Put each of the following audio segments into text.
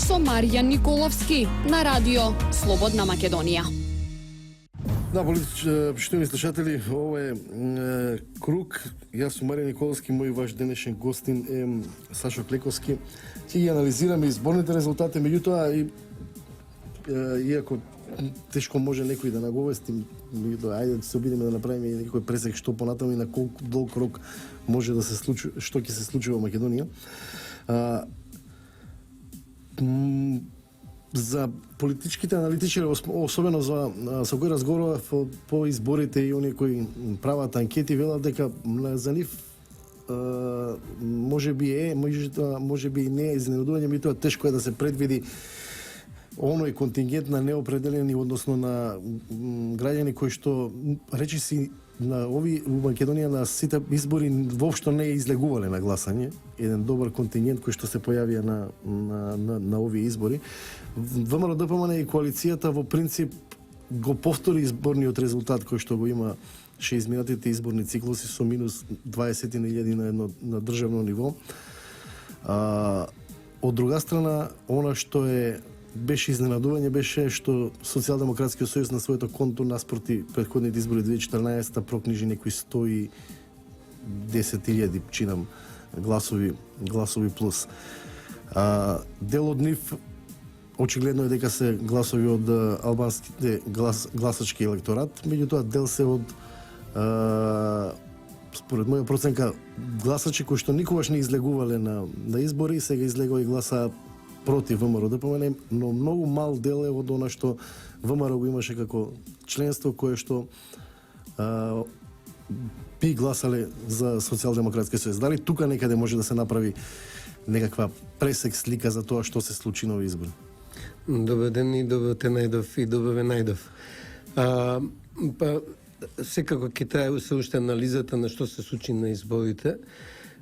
со Маријан Николовски на радио Слободна Македонија. Да, почитувани слушатели, ова е Круг. Јас сум Маријан Николовски, мој ваш денешен гостин е Сашо Клековски. Ќе ги анализираме изборните резултати, меѓутоа иако тешко може некој да наговести, ајде да се обидиме да направиме некој пресек што понатаму и на колку долг рок може да се случи, што ќе се случи во Македонија. За политичките аналитичари, особено со кои разговарав по изборите и оние кои прават анкети, велат дека за нив може би и не е изненадување, меѓутоа тешко е да се предвиди оној контингент на неопределени, односно на граѓани кои што речиси на ови во Македонија на сите избори воопшто не излегувале на гласање. Еден добар контингент кој што се појавија на овие избори. ВМРО-ДПМН и коалицијата во принцип го повтори изборниот резултат кој што го има ше изминатите изборни циклуси со минус 20.000 на државно ниво. Од друга страна, она што беше изненадување беше што Социјалдемократскиот сојуз на своето конто наспроти претходните избори 2014 прокнижи некои 110.000 чинам гласови плюс. Дел од нив очигледно е дека се гласови од албанските гласачки електорат, меѓутоа дел се од според моја проценка гласачи кои што никогаш не излегувале на избори, сега излегува и гласа против ВМРО-ДПМН, но многу мал дел е од она што ВМРО го имаше како членство кое што би гласале за Социјалдемократски сојуз. Дали тука некаде може да се направи некаква пресек слика за тоа што се случи на овие избори? Добар ден и добар те најдов и добар ве најдов. Секако ќе трае се уште анализата на што се случи на изборите.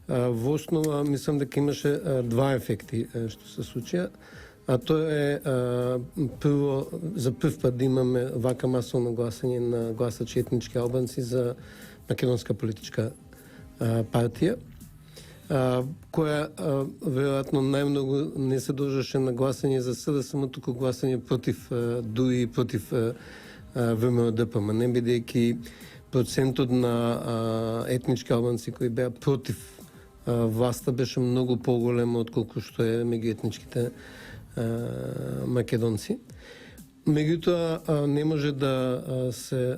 Во основа, мислам дека имаше два ефекти што се случија. Тоа е прво, за прв пат да имаме вака масовно гласање на гласачи етнички албанци за македонска политичка партија, која веројатно најмногу не се дожеше на гласање за СДСМ, туку гласање против, дури против ВМРО-ДПМН, бидејќи процентот на етнички албанци кои беа против власта беше многу поголема отколку што е меѓу етничките македонци. Меѓутоа не може да се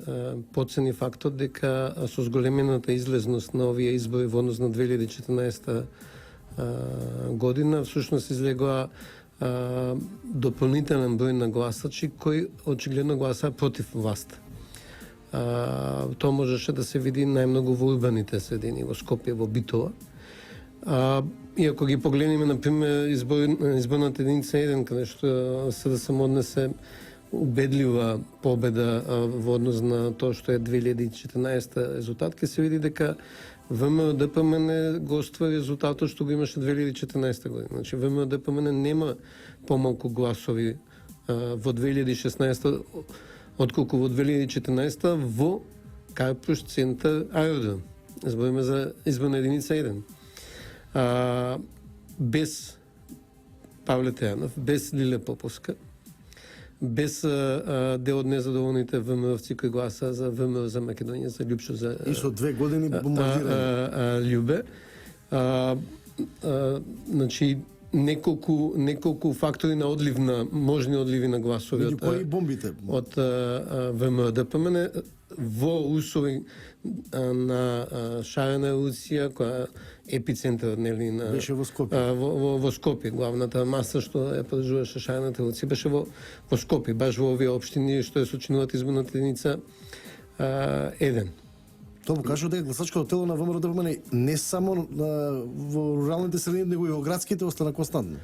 подцени фактот дека со зголемената излезност на овие избори во однос на 2014 година всушност излегоа дополнителен број на гласачи кои очигледно гласаа против власта. Тоа можеше да се види најмногу во урбаните средини, во Скопје, во Битола. И ако ги погледнеме, например, изборната единица 1, каде што СДСМ однесе убедлива победа во однос на тоа што е 2014 резултат, ќе се види дека ВМРО-ДПМН го оствари резултатот што го имаше 2014 година. Значи, ВМРО-ДПМН нема помалку гласови во 2016 отколку во 2014 во Карпуш, центар, аеродром. Збориме за изборна единица 1. Без Павле Трајанов, без Лиле Поповска, без дел од незадоволните ВМРО-овци кои гласа за ВМРО за Македонија, за Љупшо, за и со 2 години бомбардирање. Љубе. Значи неколку фактори на можни одливи на гласови од кои бомбите од ВМРО-ДПМН во услови на шарена Русија, која епицентарот нели на беше во Скопје. Во Скопје, главната маса што ја подржуваше шарената Русија беше во Скопје, баш во овие општини што е сочинуваат изборната единица 1. Тоа му кажува дека гласачкото тело на ВМРО-ДПМН не само во руралните средини, него и во градските остана константно.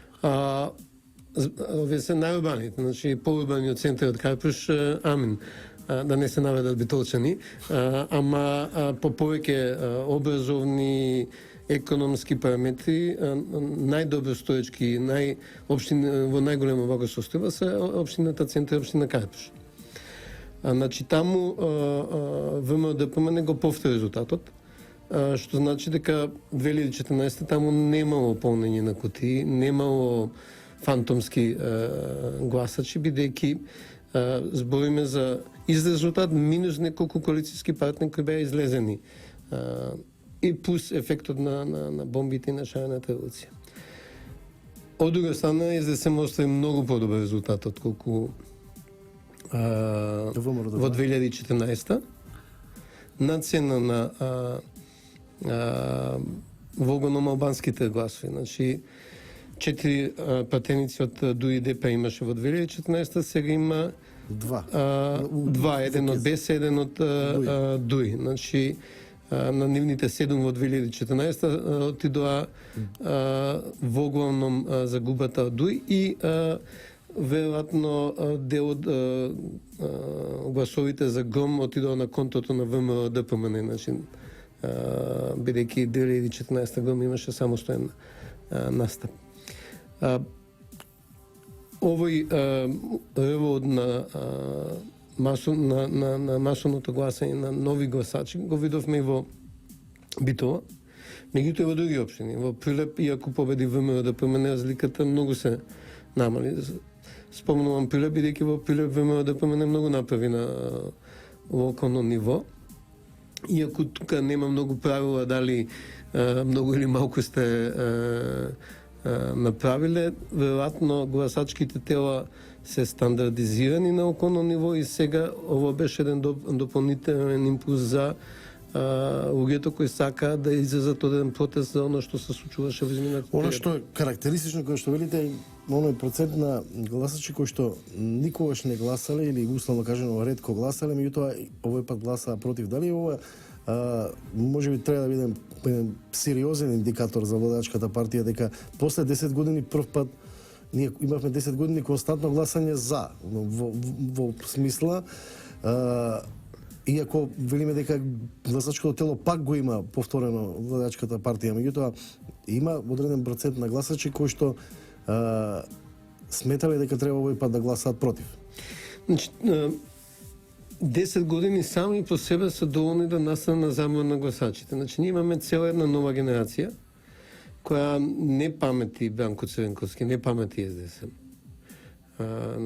Овие се најурбаните, значи поурбаниот центар од Карпуш, амин, да не се наведат битолчани, ама по повеќе образовни, економски параметри, најдобро стоечки, во најголема вака состојба се општината центар, општина Карпуш. Значи таму ВМРО-ДПМН го повтори резултатот, што значи дека 2014 таму немало полнење на кутии, немало фантомски гласачи, бидејќи збориме за резултат минус неколку коалицијски партнери кои беа излезени и плюс ефектот на бомбите и на шарената револуција. Од друга страна, СДСМ остави многу подобар резултат отколку во 2014 на цена на вогоном албанските гласови. Значи, 4 пратеници од ДУИ ДП имаше во 2014, сега има два, еден од БЕС, еден од ДУИ. Значи, на нивните 7 во 2014 отидоа воглавном загубата од ДУИ и веројатно дел од гласовите за ГОМ отидоа на контото на ВМРО ДПМН, значи бидејќи 2014 ГОМ имаше самостоен настап. Овој ревод на масовното гласање на нови гласачи го видовме и во Битола, меѓутоа и во други општини. Во Прилеп, иако победи ВМРО ДПМН, разликата многу се намали. Спомнувам Прилеп, бидејќи во Прилеп ВМРО ДПМН многу направи на локално ниво. Иако тука нема многу правила дали многу или малку сте направиле, веројатно гласачките тела се стандардизирани на околно ниво и сега ово беше еден дополнителен импулс за луѓето кои сакаат да излезат оден протест за оно што се случуваше во изминатите. Оно што е карактеристично, кој што велите, оној процент на гласачи кои што никогаш не гласале или условно кажано ретко гласале, меѓутоа овој пат гласаа против. Дали ова можеби треба да биде еден сериозен индикатор за владачката партија дека после 10 години прв пат ние имавме 10 години константно гласање за во смисла иако велиме дека гласачкото тело пак го има повторено владачката партија, меѓутоа има одреден процент на гласачи кои што сметале дека треба овој пат да гласаат против. Значи, 10 години сами по себе се доволни да настане на замор на гласачите. Значи, ние имаме цела една нова генерација која не памети Бранко Црвенковски, не памети СДСМ.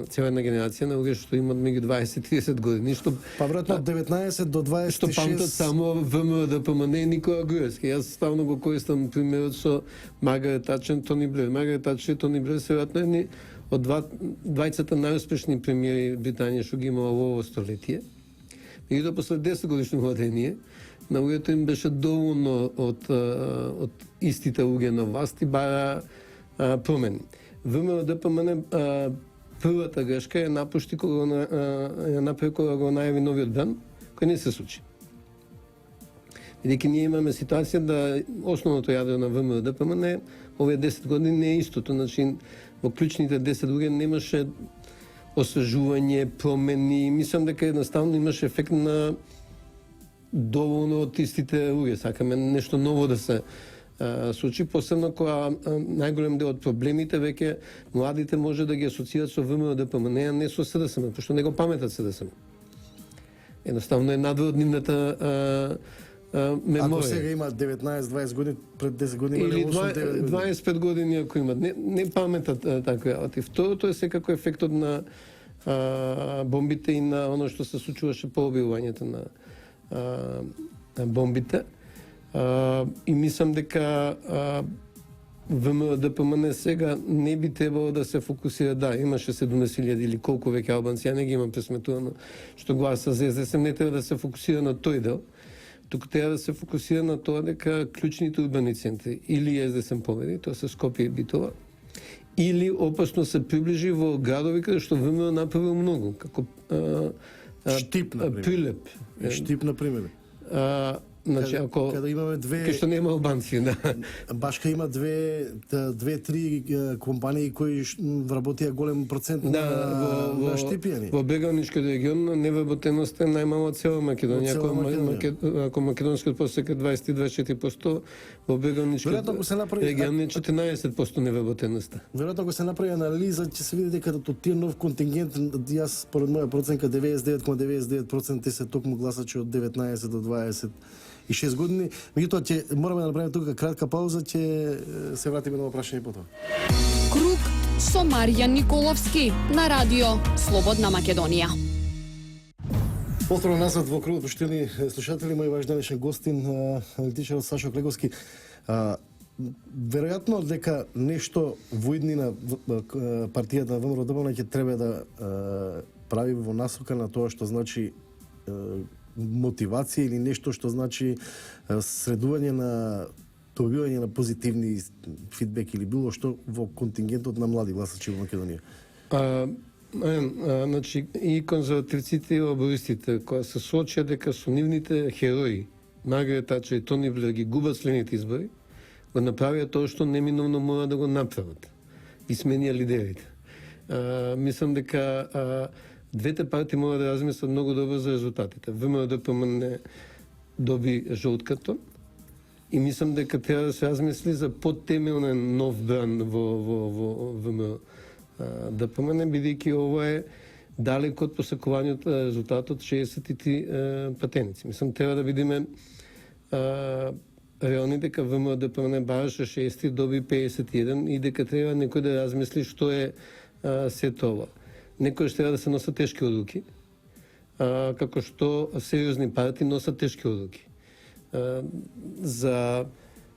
Цела една генерација на луѓе што имат меѓу 20-30 години, што па веројатно од 19 до 26 што памтат само ВМРО ДПМН и Никола Груевски. Јас ставно го користам примерот со Маргарет Тачер, Тони Блер. Маргарет Тачер и Тони Блер се веројатно едни од двајцата најуспешни премиери Британија што ги имала во ово столетие. Меѓутоа после 10 годишно владење на луѓето им беше доволно од истите луѓе на власт и бара промени. ВМРО ДПМН првата грешка ја напушти кога ја направи кога го најави новиот бран, кој не се случи. Бидејќи ние имаме ситуација да основното јадро на ВМРО ДПМН овие 10 години не е истото, значи во клучните 10 години немаше освежување, промени, мислам дека едноставно имаше ефект на доволно од истите луѓе. Сакаме нешто ново да се случи, посебно кога најголем дел од проблемите веќе младите може да ги асоцираат со ВМРО ДПМН, а не со СДСМ, пошто не го паметат СДСМ. Едноставно е надвор од нивната меморија. Ако сега има 19-20 години, пред 10 години или 8-9 25 години ако имат, не паметат такви работи. Второто е секако ефектот на бомбите и на оно што се случуваше по обилувањето на бомбите. И мислам дека ВМРО ДПМН сега не би требало да се фокусира, да, имаше 17.000 или колку веќе албанци, ја не ги имам пресметувано, што гласа за СДСМ, не треба да се фокусира на тој дел, туку треба да се фокусира на тоа дека клучните урбани центри или СДСМ победи, тоа се Скопје и Битола, или опасно се приближи во градови каде што ВМРО направил многу, како Штип, например. Прилеп. Штип, например. Значи, ако каде имаме кај што нема албанци, да. Башка има две-три компании кои вработија голем процент на штипијани. Во Бегалничкиот регион невработеноста е најмала цела Македонија. Ако македонскиот просек е 20-24%, во Бегалничкиот регион е 14% невработеноста. Веројатно ако се направи анализа, ќе се види дека од тие нов контингент, јас според моја проценка 99,99% се токму гласачи од 19 до 26 години. Меѓутоа ќе мораме да направиме тука кратка пауза, ќе се вратиме на прашање потоа. Круг со Маријан Николовски на радио Слободна Македонија. Повторно назад во кругот, поштени слушатели, мој ваш денешен гостин, аналитичарот Сашо Клеговски. Веројатно дека нешто во иднина партијата на ВМРО ДПМН ќе треба да прави во насока на тоа што значи мотивација или нешто што значи средување на добивање на позитивни фидбек или било што во контингентот на млади гласачи во Македонија. Значи, и конзервативците и лабористите, кои се соочија дека со нивните херои, Маргарет Тачер и Тони Блер, ги губат следните избори, го направија тоа што неминовно мора да го направат. И сменија лидерите. Мислам дека двете партии мора да размислат многу добро за резултатите. ВМРО ДПМН доби жолтката и мислам дека треба да се размисли за подтемелен нов бран во ВМРО ДПМН, бидејќи ова е далеко од посакувањето резултатот 63 пратеници. Мислам, треба да видиме реални дека ВМРО ДПМН бараше 60, доби 51 и дека треба некој да размисли што е сето ова. Некој ще треба да се носат тешки одлуки, како што сериозни партии носат тешки одлуки. За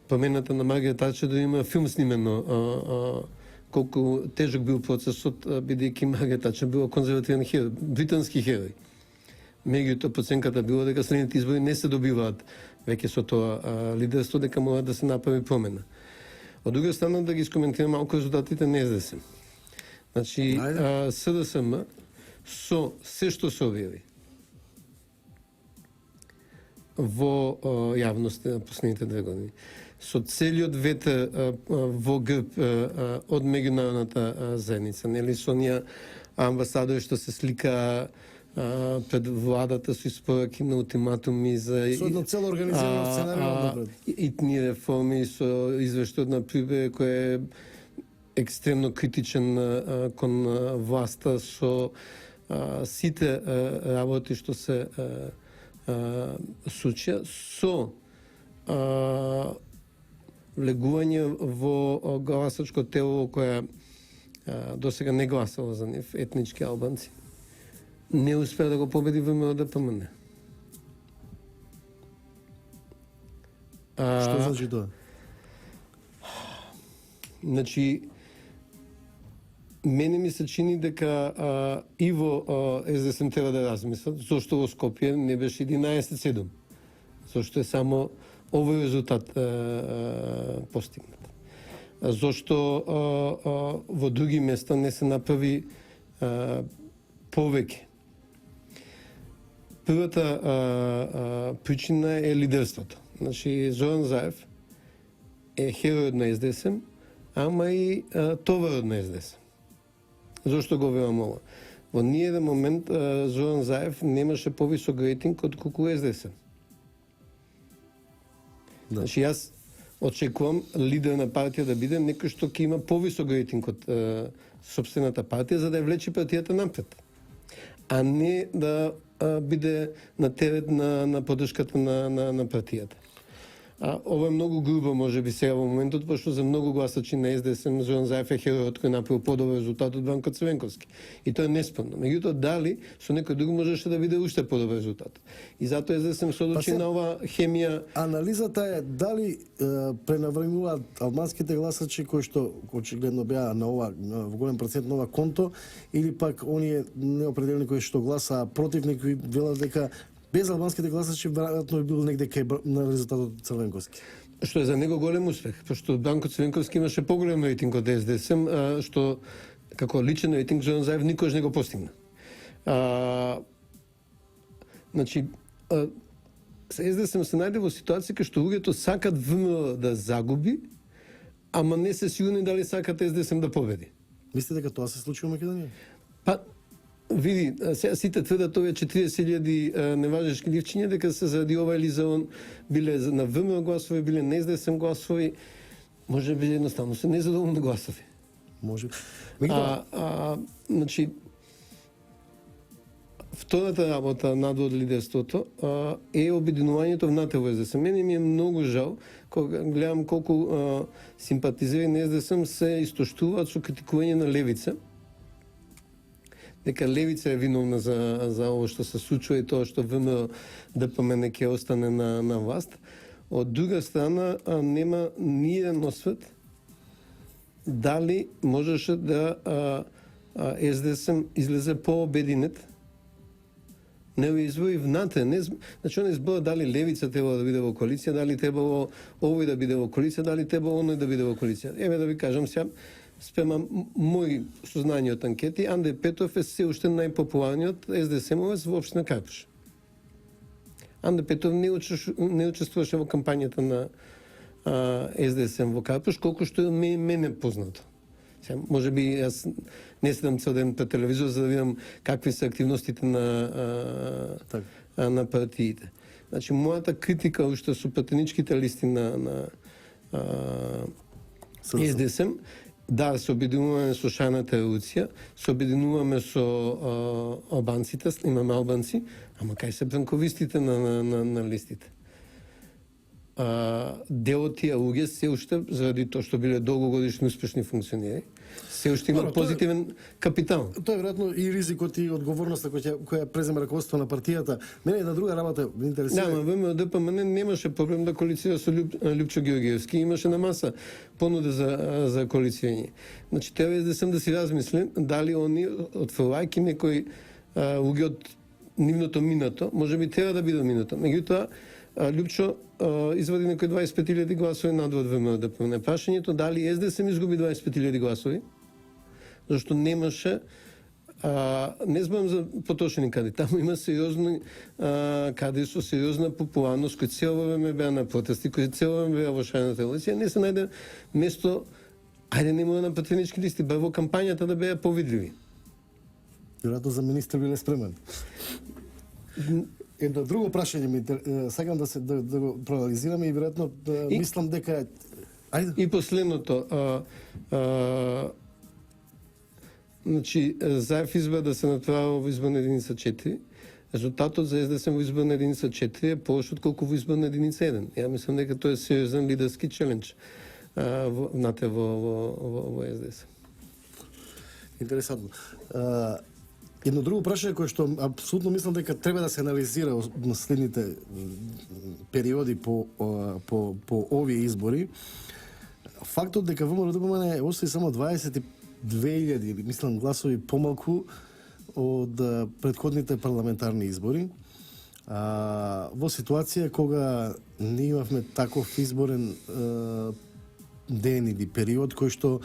промената на Маргарет Тачер да има филм снимено колку тежок бил процесот, бидејќи Маргарет Тачер била конзервативен херој, британски херој. Меѓутоа проценката било дека следните избори не се добиваат веќе со тоа лидерство, дека мора да се направи промена. Од друга страна да ги искоментирам малку резултатите на СДСМ. Значи, СДСМ со се што се објави во јавност на последните 2 години, со целиот ветер во грб од меѓународната заедница, нели, со оние амбасадори што се слика пред владата со испораки на ултиматуми за со едно цело организирано сценарио итни реформи, со извештајот на Прибере кој е екстремно критичен кон власта, со сите работи што се случија, со влегување во гласачко тело која досега не гласала за нив, етнички албанци, не успеа да го победи ВМРО ДПМН. Што значи тоа? Значи, мене ми се чини дека и во СДСМ треба да размислат зошто во Скопје не беше 11-7. Зошто е само овој резултат постигнат. Зошто во други места не се направи повеќе. Првата причина е лидерството. Значи, Зоран Заев е херојот на СДСМ, ама и товарот на СДСМ. Зошто го велам ова? Во ниеден момент Зоран Заев немаше повисок рейтинг од колку СДСМ. Да. Значи, јас очекувам лидер на партија да биде некој што ќе има повисок рейтинг од собствената партија, за да ја влече партијата напред. А не да биде на терет на поддршката на партијата. Ова е многу грубо, може би сега во моментот, пошто за многу гласачи на СДСМ Зоран Заев е херојот кој направил подобар резултат од Бранко Црвенковски. И тоа е неспорно. Меѓутоа, дали со некој друг можеше да биде уште подобар резултат. И затоа СДСМ се одлучи на ова хемија. Анализата е дали пренавремуваат албанските гласачи кои што очигледно беа на ова во голем процент на ова конто, или пак оние неопределени кои што гласаа против, некои велат дека без албанските гласачи веројатно би бил негде кај на резултатот Црвенковски. Што е за него голем успех, пошто Бранко Црвенковски имаше поголем рейтинг од СДСМ, што како личен рейтинг Зоран Заев никош не го постигна. Значи, СДСМ се најде во ситуација кај што луѓето сакат ВМРО да загуби, ама не се сигурни дали сакат СДСМ да победи. Мислите дека тоа се случи во Македонија? Па, види, сега сите тврдат овие 40.000 неважешки ливчиња дека се заради ова или за он биле на ВМРО гласови, биле на СДСМ гласови, може би едноставно се незадоволни гласови. Може. Значи, втората работа надвор лидерството е обединувањето внатре во СДСМ. Мене ми е многу жал кога гледам колку симпатизери на СДСМ се истоштуваат со критикување на левица. Дека левица е виновна за ово што се случува и тоа што ВМРО ДПМН ќе остане на власт. Од друга страна нема ниеден освет дали можеше да СДСМ излезе по-обединет не избори внатре. Значи, он избора дали левица треба да биде во коалиција, дали требало овој да биде во коалиција, дали требало оној да биде во коалиција. Еве да ви кажам сега, спрема мои сознања од анкети, Андреј Петров е се уште најпопуларниот СДСМ-овец во општина Кајпуш. Андреј Петров не учествуваше во кампањата на СДСМ во Кајпуш, колку што мене познато. Сега, може би јас не седам цел ден пред телевизор за да видам какви се активностите на партиите. Значи, мојата критика уште со пратеничките листи на СДСМ, да, се обединуваме со шајната револуција, се обединуваме со албанците, имаме албанци, ама кај се бранковистите на листите? Дел од тие луѓе се уште, заради тоа што биле долгогодишни успешни функционери, се уште имаат позитивен капитал. Тоа е веројатно и ризикот и одговорноста која презема раководството на партијата. Мене една друга работа ме интересира. Да, ВМРО ДПМН немаше проблем да коалицира со Лјупчо Ѓорѓиевски, имаше на маса понуда за коалицирање. Значи треба да си размисли дали они отфрлајќи некои луѓе од нивното минато, можеби треба да биде минато. Меѓутоа Лјупчо извади некои 25.000 гласови надвор ВМРО ДПМН. Прашањето дали СДСМ изгуби 25.000 гласови, зашто немаше не зборам за потрошени кадри, таму има сериозни кадри со сериозна популарност, кои цело време беа на протести, кои цело време беа во шајната револуција, не се најде место, ајде не мора на пратенички листи, ба во кампањата да беа повидливи. Веројатно за министр биле спремен. Едно друго прашање ми сакам да го проанализираме и веројатно мислам дека ајде. И последното значи Заев избра да се натправа во изборна единица 4. Резултатот за СДСМ во изборна единица 4 е повеќе отколку во изборна единица 1. Ја мислам дека тоа е сериозен лидерски челендж во СДСМ. Интересантно. Едно друго прашање кое што апсолутно мислам дека треба да се анализира на следните периоди по овие избори. Фактот дека ВМРО ДПМН остави само 22.000, мислам, гласови помалку од претходните парламентарни избори. Во ситуација кога не имавме таков изборен ден или период кој што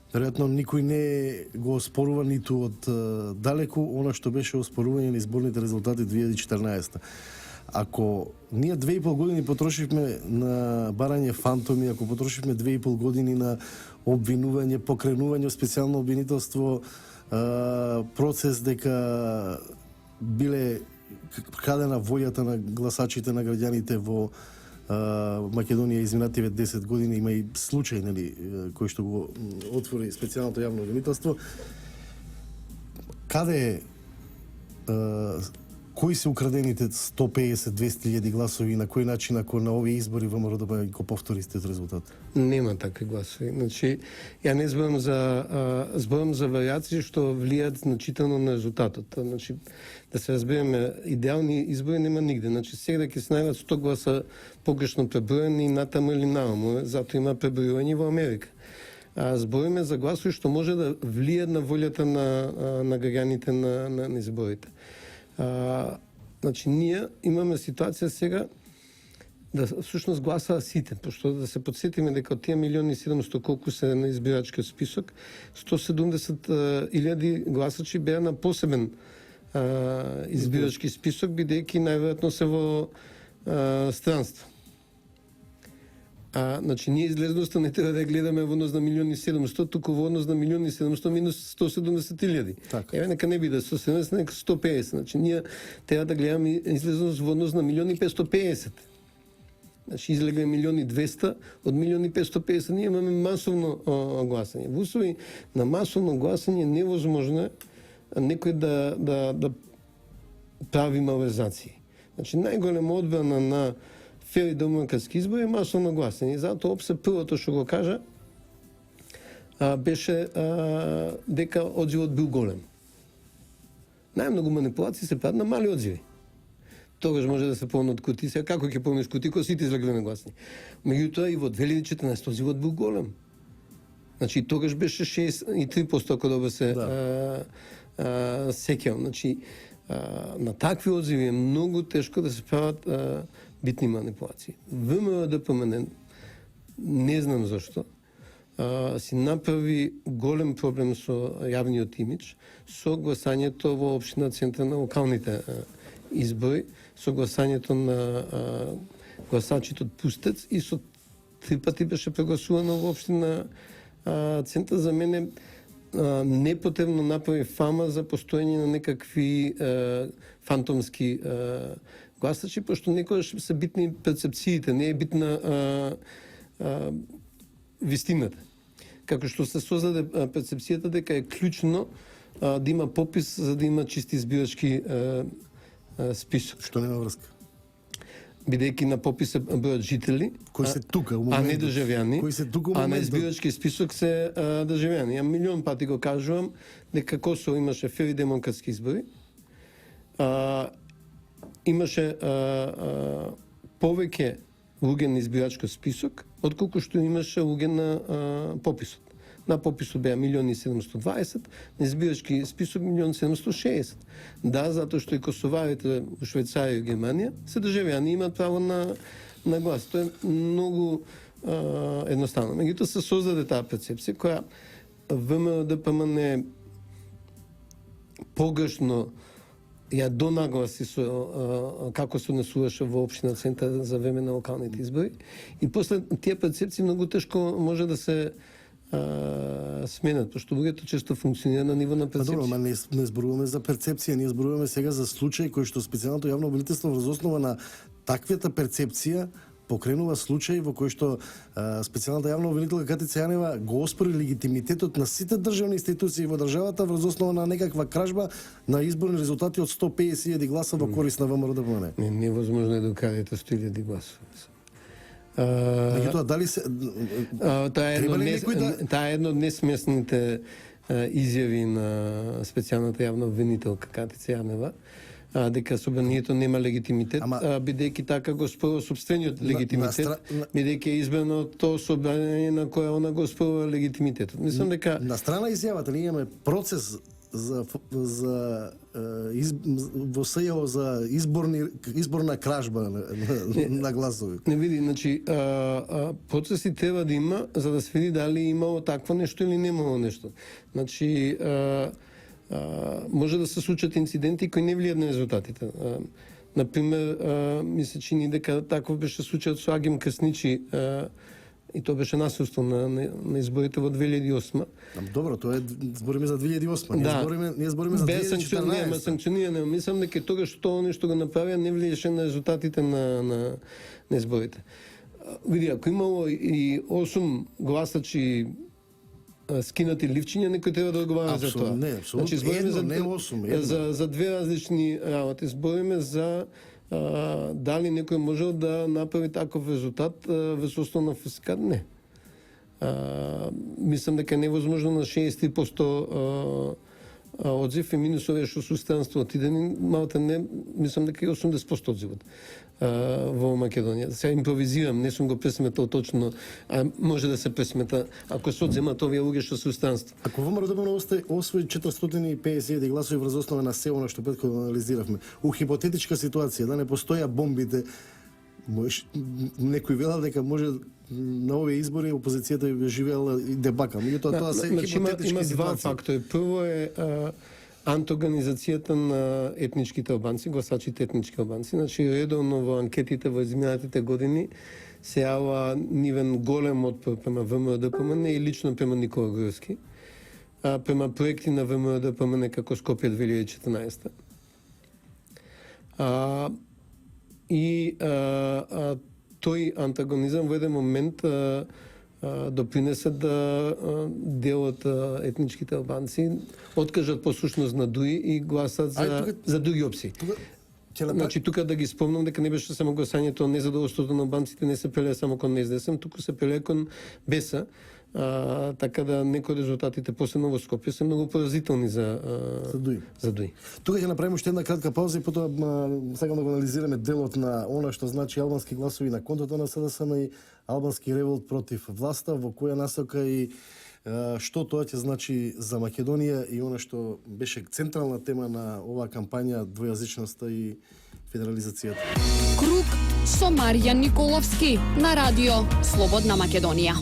веројатно никој не го оспорува ниту од далеку она што беше оспорување на изборните резултати 2014. Ако ние 2,5 години потрошивме на барање фантоми, ако потрошивме 2,5 години на обвинување, покренување, специјално обвинителство, процес дека биле крадена волјата на гласачите, на граѓаните во Македонија изминативе 10 години, има и случај, нели, кој што го отвори специјалното јавно обвинителство. Каде кои се украдените 150-200.000 гласови и на кој начин ако на овие избори ВМРО ДПМН го повтори истиот резултат? Нема такви гласови. Значи, ја не зборам за вариации што влијаат значително на резултатот. Значи, да се разбереме, идеални избори нема нигде. Значи, сега ќе се најдат 100 гласа погрешно преброени натаму или наваму. Затоа има пребројување во Америка. Збориме за гласови што може да влијаат на волјата на граѓаните на изборите. Значи, ние имаме ситуација сега да всушност гласаа сите, пошто да се подсетиме дека од тие 1.700.000 колку се на избирачкиот список, 170.000 гласачи беа на посебен избирачки список, бидејќи најверојатно се во странство. Значи, ние излезноста не треба да гледаме во однос на 1.700.000, туку во однос на 1.700.000 минус 170.000. Еве, нека не биде 170, нека 150. Значи, ние треба да гледаме излезност во однос на 1.550.000. Значи, излегле 1.200.000, од 1.550.000 ние имаме масовно гласање. Во услови на масовно гласање невозможно е некој да прави малверзации. Значи најголема одбрана на фер и демократски избори е масовно гласење. Затоа ОПС првото што го кажа беше дека одзивот бил голем. Најмногу манипулации се прават на мали одзиви. Тогаш може да се помнат кутии. Сега како ќе помниш кутии кога сите излегле гласни? Меѓутоа и во 2014 одзивот бил голем. Значи тогаш беше 63% ако добро се сеќавам. Значи на такви одзиви е многу тешко да се прават битни манипулации. ВМРО-ДПМН, не знам зашто, си направи голем проблем со јавниот имидж, со гласањето во општина центар на локалните избори, со гласањето на гласачите од Пустец и со 3 пати беше прегласувано во општина центар. За мене непотребно направи фама за постоење на некакви фантомски гласачи, пошто некогаш се битни перцепциите, не е битна вистината. Како што се создаде перцепцијата дека е клучно да има попис за да има чисти избирачки список. Што нема врска. Бидејќи на попис се бројат жители, Кои се тука у а не моментот. државјани, Кои се тука у а на моментот. избирачки список се државјани. Ја милион пати го кажувам дека Косово имаше фер и демократски избори. Имаше повеќе луѓе на избирачкиот список, отколку што имаше луѓе на пописот. На пописот беа 1.720.000, на избирачки список 1.760.000. Да, затоа што и косоварите во Швајцарија и Германија се државјани, имаат право на глас. Тоа е многу едноставно. Меѓутоа се создаде таа перцепција која ВМРО-ДПМН погрешно ја донагласи со како се однесуваше во општина центар за време на локалните избори, и после тие перцепции многу тешко може да се сменат, пошто луѓето често функционира на ниво на перцепција. Добро, ама не зборуваме за перцепција, ние зборуваме сега за случај кој што специјалното јавно обвинителство врз основа на таквата перцепција покренува случај во кој што специјалната јавна обвинителка Катица Јанева го оспори легитимитетот на сите државни институции во државата врз основа на некаква кражба на изборни резултати од 150.000 гласа во корист на ВМРО-ДПМН. Невозможно е да крадете 100.000 гласови. Меѓутоа, дали се... Таа е едно од несмесните изјави на специјалната јавна обвинителка Катица Јанева, дека собранието нема легитимитет, бидејќи така го спорува собствениот легитимитет, бидејќи е избрано тоа собрание на кое она го спорува легитимитетот. Мислам дека на страна изјавата ние имаме процес во СЈО за изборна кражба на гласови. Не види, значи процеси треба да има за да се види дали имало такво нешто или немало нешто. Значи може да се случат инциденти кои не влијаат на резултатите. Например, ми се чини дека таков беше случајот со Агим Крсничи, и тоа беше насилство на изборите во 2008. Добро, тоа е збориме за 2008. Ние збориме за 2014. Санкциониране. Мислам дека тогаш тоа нешто го направија не влиеше на резултатите на изборите. Види, ако имало и 8 гласачи скинати ливчиња, некој треба да одговара за тоа. Не, абсолютно. Значи, збориме за две различни работи. Збориме за дали некој можел да направи таков резултат врз основа на фалсификат? Не. Мислам дека е невозможно на 63% одзив и минус овие што сустранство отидени, малата не, мислам дека и 80% одзивот во Македонија. Сега импровизирам, не сум го пресметал точно, а може да се пресмета ако се одземат овие луѓе што се устранство. Ако ВМРО-ДПМН освои 450.000 гласови врз основа на СЕ, она што претходно анализиравме, у хипотетичка ситуација да не постоја бомбите, некој вела дека може на овие избори опозицијата би живеела и дебака. Меѓутоа тоа се хипотетички има два ситуации. фактори. Прво е антиорганизацијата на етничките албанци, гласачите етнички албанци. Значи, редовно во анкетите во изминатите години се јава нивен голем отпор према ВМРО-ДПМН и лично према Никола Груевски, према проекти на ВМРО-ДПМН како Скопје 2014. Тој антагонизам во еден момент допринесе да делот етничките албанци откажат послушност на ДУИ и гласат за други опции. Значи тука да ги спомнам дека не беше само гласањето незадоволството на албанците не се пеле само кон СДСМ, туку се пеле кон БЕСА. Така да некои резултатите посебно во Скопје се многу поразителни за ДУИ. Тука ќе направиме уште една кратка пауза и потоа сакам да го анализираме делот на она што значи албански гласови на контото на СДСМ и албански револт против власта, во која насока и што тоа ќе значи за Македонија и она што беше централна тема на оваа кампања, двојазичноста и федерализацијата. Круг со Маријан Николовски на радио Слободна Македонија.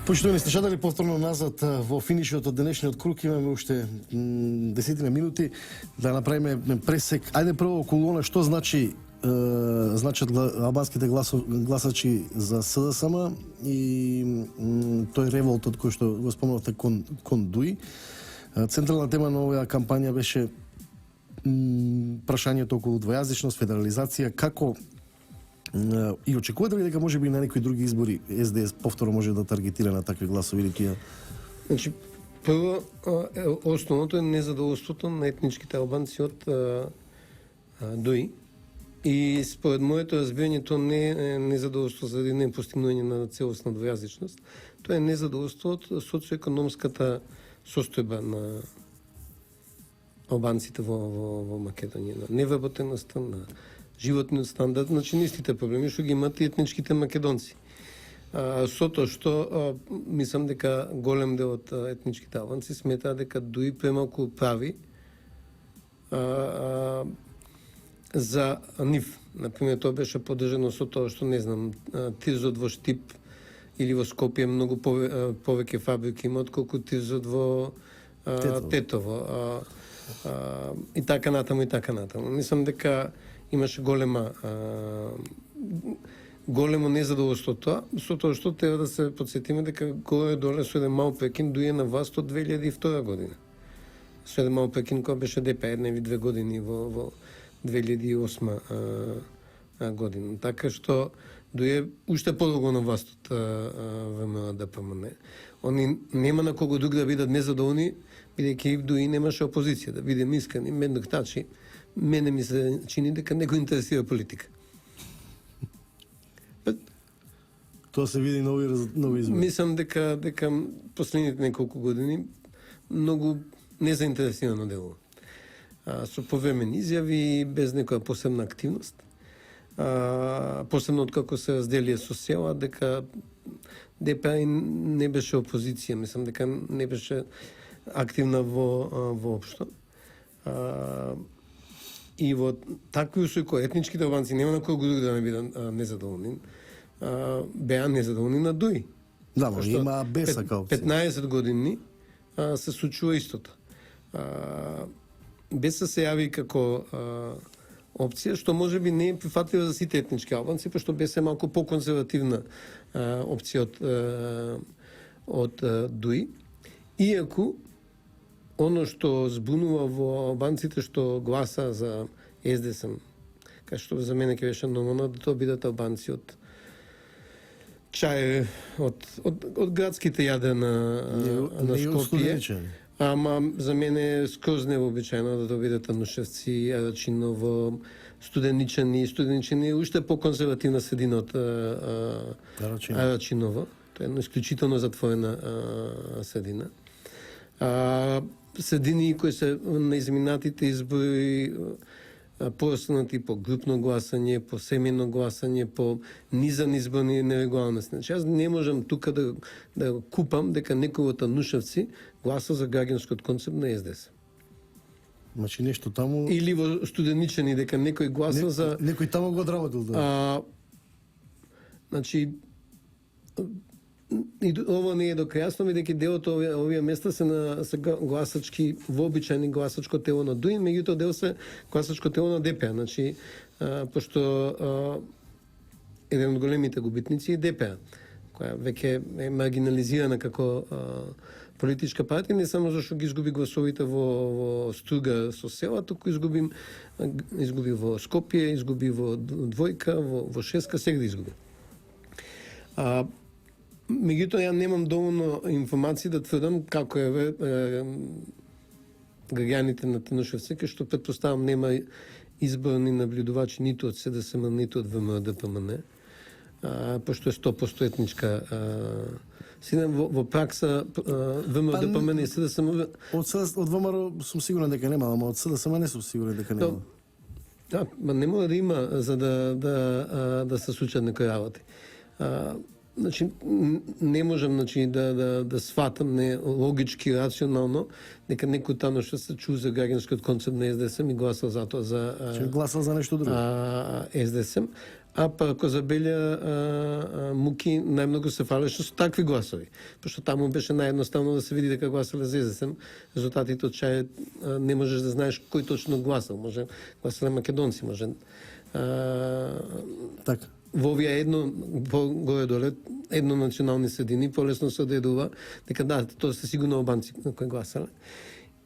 Поштовани слушатели, повторно назад во финишот од денешниот круг имаме уште 10 минути да направиме пресек. Ајде прво околу она што значат албанските гласачи за СДСМ и тој револтот кој што го спомнавте кон ДУИ. Централна тема на оваа кампања беше прашањето околу двојазичност, федерализација, како и очекувате ли дека може би на некои други избори СДС повторно може да таргетира на такви гласови или тие? Значи, прво, основното е незадоволството на етничките албанци од ДУИ. И според моето разбирање тоа не е незадоволство заради непостигнување на целосна двојазичност. Тоа е незадоволство од социоекономската состојба на албанците во Македонија, на невработеноста, на животниот стандард, значи истите проблеми што ги имат и етничките македонци. Со тоа што мислам дека голем дел од етничките албанци сметаат дека ДУИ премалку прави за нив. Например, тоа беше поддржано со тоа што, не знам, Тирзот во Штип или во Скопје многу повеќе фабрики има отколку Тирзот во Тетово. И така натаму, и така натаму. Мислам дека имаше големо незадоволство тоа, со тоа што треба да се подсетиме дека горе доле со еден мал прекин ДУИ на власт од 2002 година. Со еден мал прекин која беше ДП една или 2 години во 2008 година. Така што ДУИ е уште подолго на власт од ВМРО ДПМН. Они нема на кого друг да бидат незадоволни, бидејќи ДУИ немаше опозиција. Да бидеме искрени, медноктачи, мене ми се чини дека не го интересира политика. Тоа се види нови избори. Мислам дека последните неколку години многу незаинтересирано делува. Со повремени изјави, без некоја посебна активност. Посебно откако се разделија со села, дека ДП не беше опозиција, мислам дека не беше активна воопшто. И во такви услови кои етничките албанци нема на кој друг да не бидат незадоволни, беа незадоволни на ДУИ. Да, но има БЕСА као опција. 15 години се случува истото. БЕСА се јави како опција, што може би не е прифатлива за сите етнички албанци, пошто БЕСА е малку поконзервативна опција од ДУИ. Иако оно што збунува во албанците што гласа за СДСМ, кај што за мене ќе беше нормално да тоа бидат албанци од Чај, од градските јаде на Скопје. Ама за мене е скроз невообичаено да тоа бидат Анушевци, Арачиново, Студеничани, уште по-конзервативна средина од Арачиново. Тоа е една исклучително затворена средина. Средини кои се на изминатите избори пораснати по групно гласање, по семејно гласање, по низан изборни нерегуларности. Значи, јас не можам тука да купам дека некој од Анушевци гласа за граѓанскиот концепт на СДС. Значи нешто таму... Или во Студеничани дека некој гласа за... Некој таму го одработил, да. Значи, и ово не е до крај јасно, бидејќи дел од овие места се гласачки, вообичајни гласачко тело на ДУИ, меѓутоа дел се гласачко тело на ДП. Значи, пошто еден од големите губитници е ДП, која веќе е маргинализирана како политичка партија, не само зашто ги изгуби гласовите во Струга со села, туку изгуби во Скопје, изгуби во Двојка, во Шеска, сегде изгуби. Меѓутоа, ја немам доволно информации да тврдам како е граѓаните на Тенушевци, кај што предпоставам нема изборни наблюдувачи ниту од СДСМ, ниту од ВМРО-ДПМН, пошто е 100% етничка. Сидам во пракса ВМРО-ДПМН и СДСМ. Од ВМРО сум сигурен дека нема, ама од СДСМ не сум сигурен дека нема. Не мора да има за да се случат некои работи. Значи, не можам да сватам логички, рационално, дека некој таму што се чу за граѓанскиот концепт на СДСМ и гласал за тоа гласал за нешто друго. СДСМ, а па ако забелја Муки најмногу се фалеше со такви гласови, пошто таму беше наједноставно да се види дека гласале за СДСМ, резултатите од чај не можеш да знаеш кој точно гласал, може гласале македонци, може така. Во овие горе-доле еднонационални средини полесно се одредува дека тоа се сигурно албанци кои гласале.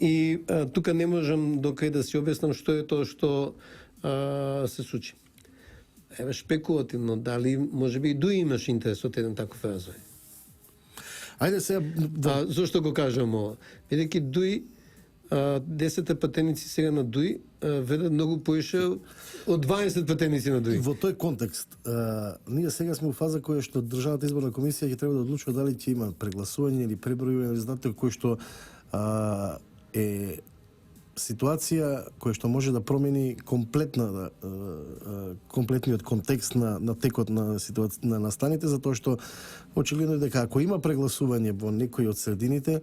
И тука не можам докај да си објаснам што е тоа што се случи. Еве шпекулативно, дали можеби и Дуи имаш интерес од еден таков развој. Ајде сега зошто го кажам ова? Бидејќи Дуи 10 патеници сега на Дуи ведат многу поише од 20 патеници на Дуи. Во тој контекст, ние сега сме во фаза која што Државната изборна комисија ќе треба да одлучува дали ќе има прегласување или пребројување на резултатите, кој што е ситуација која што може да промени комплетниот контекст на текот на ситуација на настаните, затоа што очигледно е дека ако има прегласување во некои од средините,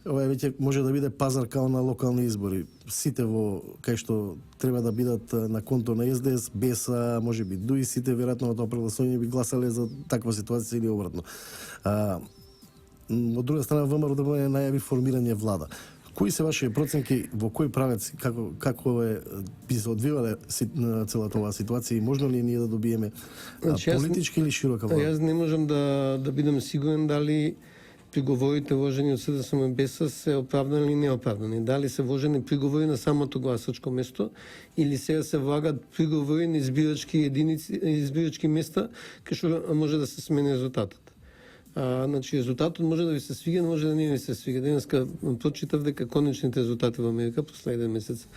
ова веќе може да биде пазар као на локални избори. Сите кај што треба да бидат на конто на СДС, без можеби Дуи, сите веројатно на тоа прегласување би гласале за таква ситуација или обратно. Од друга страна, ВМРО да најави формирање влада. Кои се ваши проценки, во кој правец, како би се одвивале целата оваа ситуација и можно ли ние да добиеме политички или широка влада? Јас не можам да бидам сигурен дали приговорите вложени од СДСМ БЕС се оправдани или неоправдани. Дали се вложени приговори на самото гласачко место или сега се влагат приговори на избирачки места кај што може да се смени резултатот. Значи, резултатот може да ви се свига, може да не ви се свига. Денеска прочитав дека конечните резултати во Америка после еден месец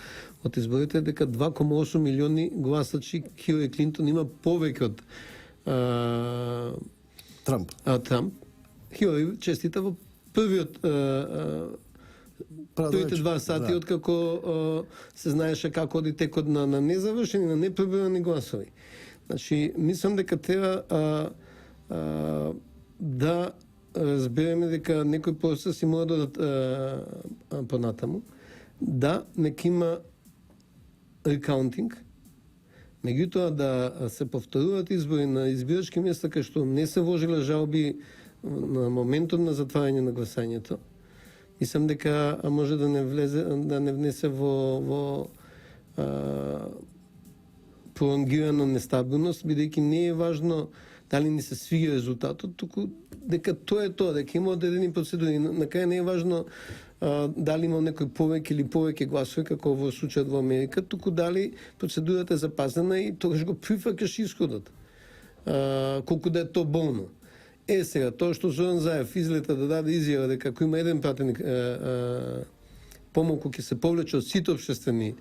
од изборите дека 2,8 милиони гласачи Хилари Клинтон има повеќе од Трамп. Хилари честита во првите 2 сати откако се знаеше како оди текот на незавршени, на непреброени гласови. Значи, мислам дека треба да разбереме дека некои процеси мора да дадат понатаму, да нека има рекаунтинг, меѓутоа да се повторуваат избори на избирачки места кај што не се вложиле жалби на моментот на затварање на гласањето. Мислам дека може да не внесе во пролонгирана нестабилност, бидејќи не е важно дали ни се свига резултатот, туку дека тоа е тоа, дека има одредени процедури. На крај не е важно дали има некој повеќе или повеќе гласови, како во случајот во Америка, туку дали процедурата е запазена и тогаш го прифакаш исходот. Колку да е то болно. Сега, тоа што Зоран Заев излета да даде изјава дека ако има еден пратеник помалку ќе се повлече од сите општествени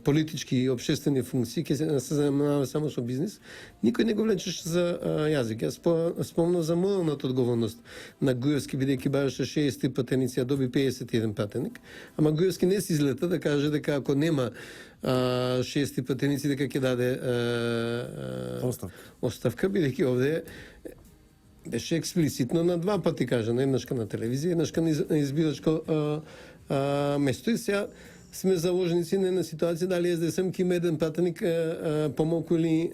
политички и општествени функции, ќе се занимава само со бизнис, никој не го влечеше за јазик. Јас спомнав за моралната одговорност на Груевски, бидејќи бараше 63 пратеници, а доби 51 пратеник. Ама Груевски не си излета да каже дека ако нема 60 пратеници, дека ќе даде оставка, бидејќи овде беше експлицитно на 2 пати кажано, еднашка на телевизија, еднашка на избирачко место. И сега сме заложници на една ситуација дали СДСМ ќе има еден пратеник помалку или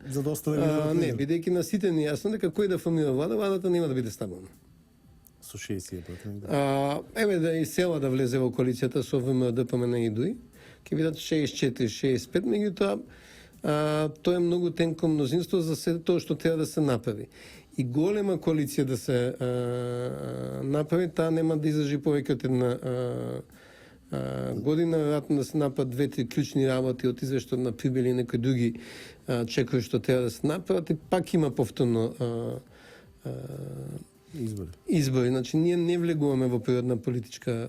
за да остане не, бидејќи на сите ни јасно дека кој да формира влада, владата нема да биде стабилна. Со 60 пратеник. Еве да и села да влезе во коалицијата со ВМРО, ДПМН и Дуи, ќе бидат 64-65, меѓутоа тоа е многу тенко мнозинство за се тоа што треба да се направи. И голема коалиција да се направи, таа нема да издржи повеќе од една година, веројатно да се направат 2-3 клучни работи од извештајот на Прибели и некои други чекови што треба да се направат и пак има повторно избори. Значи, ние не влегуваме во периодна политичка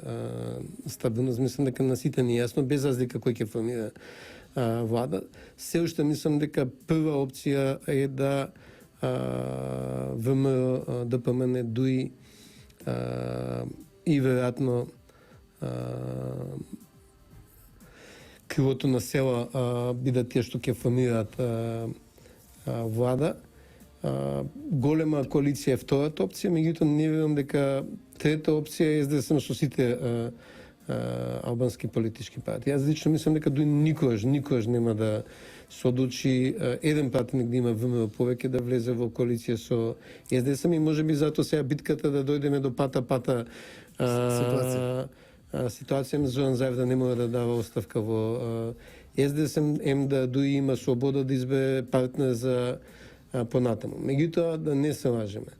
стабилност. Мислам дека на сите ни јасно, без разлика кој ќе формира влада. Се уште мислам дека прва опција е да ВМРО, ДПМН, ДУИ и веројатно крилото на села бидат тие што ќе формираат влада. Голема коалиција е втората опција, меѓутоа не верувам дека трета опција е СДСМ со сите албански политички партии. Јас лично мислам дека дури никогаш нема да се одлучи еден пратеник да има ВМРО повеќе да влезе во коалиција со СДСМ и можеби затоа сега битката да дојдеме до пата ситуација на Зоран Заев да не мора да дава оставка во СДСМ, да дури има слобода да избере партнер за понатаму. Меѓутоа, да не се лажеме.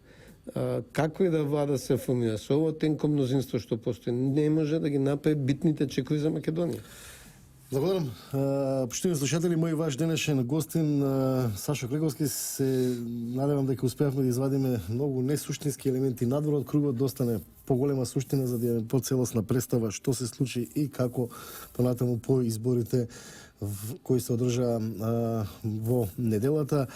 Како и да влада се формира, со ово тенко мнозинство што постои, не може да ги направи битните чекови за Македонија. Благодарам. Поштени слушатели, мој ваш денешен гостин Сашо Креговски, се надевам дека успеавме да извадиме многу несуштински елементи надвор од кругот, да остане поголема суштина за да имаме поцелосна представа што се случи и како понатаму по изборите кои се одржаа во неделата.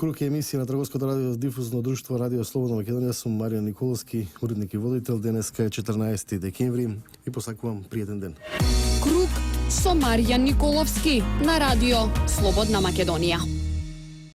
Круг е емисија на Трговското радио дифузно друштво Радио Слободна Македонија. Сум Маријан Николовски, уредник и водител. Денеска е 14 декември и посакувам пријатен ден. Круг со Маријан Николовски на Радио Слободна Македонија.